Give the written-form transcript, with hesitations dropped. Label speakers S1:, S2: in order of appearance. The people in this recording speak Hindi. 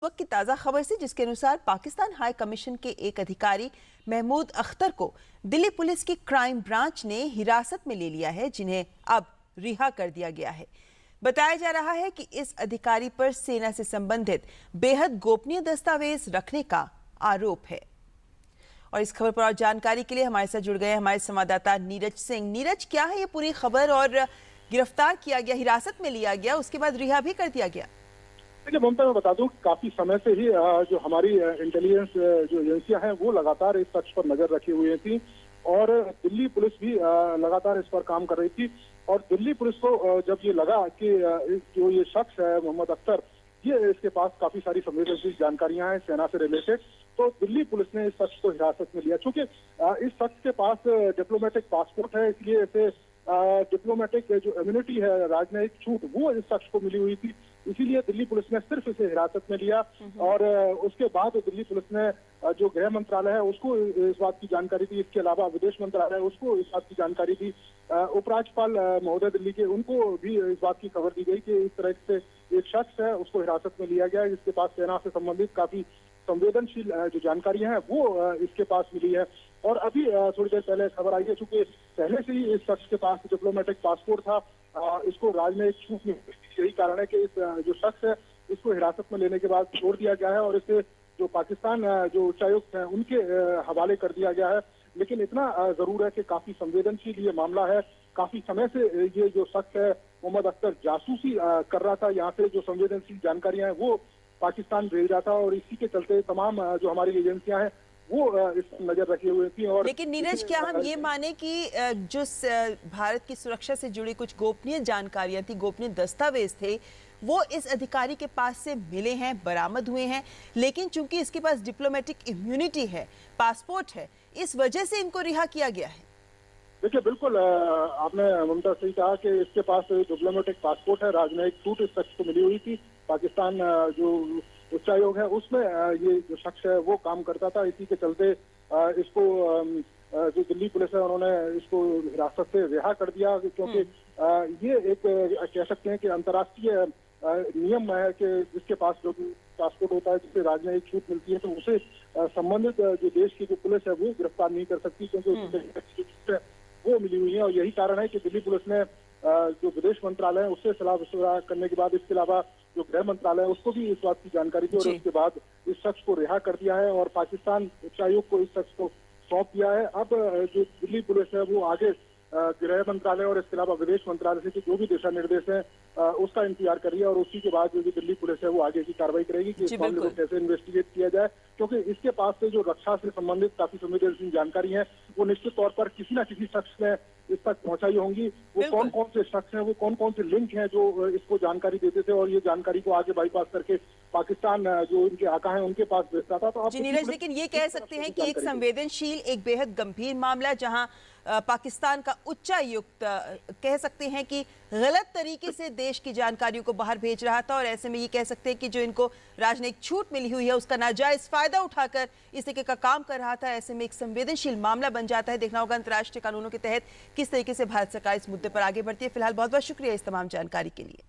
S1: वक्त की ताज़ा खबर से, जिसके अनुसार पाकिस्तान हाई कमीशन के एक अधिकारी महमूद अख्तर को दिल्ली पुलिस की क्राइम ब्रांच ने हिरासत में ले लिया है, जिन्हें अब रिहा कर दिया गया है। बताया जा रहा है कि इस अधिकारी पर सेना से संबंधित बेहद गोपनीय दस्तावेज रखने का आरोप है। और इस खबर पर और जानकारी के लिए हमारे साथ जुड़ गए हमारे संवाददाता नीरज सिंह। नीरज, क्या है ये पूरी खबर? और गिरफ्तार किया गया, हिरासत में लिया गया, उसके बाद रिहा भी कर दिया गया?
S2: देखिए ममता, मैं बता दूं काफी समय से ही जो हमारी इंटेलिजेंस जो एजेंसियां हैं वो लगातार इस शख्स पर नजर रखी हुई थी और दिल्ली पुलिस भी लगातार इस पर काम कर रही थी। और दिल्ली पुलिस को जब ये लगा कि जो ये शख्स है मोहम्मद अख्तर, ये इसके पास काफी सारी संवेदनशील जानकारियां हैं सेना से रिलेटेड, तो दिल्ली पुलिस ने इस शख्स को हिरासत में लिया। चूंकि इस शख्स के पास डिप्लोमेटिक पासपोर्ट है, इसलिए इसे डिप्लोमेटिक जो इम्यूनिटी है, राजनयिक छूट, वो इस शख्स को मिली हुई थी, इसीलिए दिल्ली पुलिस ने सिर्फ इसे हिरासत में लिया। और उसके बाद दिल्ली पुलिस ने जो गृह मंत्रालय है उसको इस बात की जानकारी दी, इसके अलावा विदेश मंत्रालय है उसको इस बात की जानकारी दी, उपराज्यपाल महोदय दिल्ली के, उनको भी इस बात की खबर दी गई कि इस तरह से एक शख्स है उसको हिरासत में लिया गया है, जिसके पास सेना से संबंधित काफी संवेदनशील जो जानकारियां हैं वो इसके पास मिली है। और अभी थोड़ी देर पहले खबर आई है, चूंकि पहले से ही इस शख्स के पास डिप्लोमेटिक पासपोर्ट था, इसको राजनयिक छूट मिली, यही कारण है कि इस जो शख्स है इसको हिरासत में लेने के बाद छोड़ दिया गया है और इसे जो पाकिस्तान जो उच्चायुक्त है उनके हवाले कर दिया गया है। लेकिन इतना जरूर है कि काफी संवेदनशील ये मामला है, काफी समय से ये जो शख्स है मोहम्मद अख्तर जासूसी कर रहा था, यहाँ से जो संवेदनशील जानकारियां हैं वो पाकिस्तान भेज रहा था और इसी के चलते तमाम जो हमारी एजेंसियां हैं वो इस पर नजर रखी हुई थी। और
S1: लेकिन नीरज, क्या हम ये माने कि जो भारत की सुरक्षा से जुड़ी कुछ गोपनीय जानकारियां थी, गोपनीय दस्तावेज थे, वो इस अधिकारी के पास से मिले हैं, बरामद हुए हैं, लेकिन चूंकि इसके पास डिप्लोमेटिक इम्यूनिटी है, पासपोर्ट है, इस वजह से इनको रिहा किया गया है?
S2: देखिए बिल्कुल आपने ममता सही कहा कि इसके पास डिप्लोमेटिक पासपोर्ट है, राजनयिक छूट इस शख्स को मिली हुई थी। पाकिस्तान जो उच्चायोग है उसमें ये जो शख्स है वो काम करता था, इसी के चलते इसको जो दिल्ली पुलिस है उन्होंने इसको हिरासत से रिहा कर दिया, क्योंकि ये एक कह सकते हैं कि अंतर्राष्ट्रीय नियम है कि जिसके पास जो पासपोर्ट होता है, जिससे राजनयिक छूट मिलती है, तो उसे संबंधित जो देश की जो पुलिस है वो गिरफ्तार नहीं कर सकती, क्योंकि वो मिली हुई है। और यही कारण है कि दिल्ली पुलिस ने जो विदेश मंत्रालय है उससे सलाह मशवरा करने के बाद, इसके अलावा जो गृह मंत्रालय है उसको भी इस बात की जानकारी दी और उसके बाद इस शख्स को रिहा कर दिया है और पाकिस्तान उच्चायोग को इस शख्स को सौंप दिया है। अब जो दिल्ली पुलिस है वो आगे गृह मंत्रालय और इसके अलावा विदेश मंत्रालय से जो भी दिशा निर्देश है उसका इंतजार कर रही है और उसी के बाद जो दिल्ली पुलिस है वो आगे की कार्रवाई करेगी कि इस मामले को कैसे इन्वेस्टिगेट किया जाए, क्योंकि इसके पास से जो रक्षा से संबंधित काफी संवेदनशील जानकारी है वो निश्चित तौर पर किसी न किसी शख्स ने इस तक पहुंचाई होंगी। वो कौन कौन से शख्स हैं, वो कौन कौन से लिंक हैं जो इसको जानकारी देते थे और ये जानकारी को आगे बाईपास करके पाकिस्तान जो इनके आका हैं उनके पास भेजता था। तो
S1: जी नीरज, लेकिन ये कह सकते हैं कि एक संवेदनशील, एक बेहद गंभीर मामला, जहां पाकिस्तान का उच्चायुक्त कह सकते हैं कि गलत तरीके से देश की जानकारियों को बाहर भेज रहा था और ऐसे में ये कह सकते हैं कि जो इनको राजनयिक छूट मिली हुई है उसका नाजायज फायदा उठाकर इस तरीके का काम कर रहा था। ऐसे में एक संवेदनशील मामला बन जाता है। देखना होगा अंतर्राष्ट्रीय कानूनों के तहत किस तरीके से भारत सरकार इस मुद्दे पर आगे बढ़ती है। फिलहाल बहुत बहुत शुक्रिया इस तमाम जानकारी के लिए।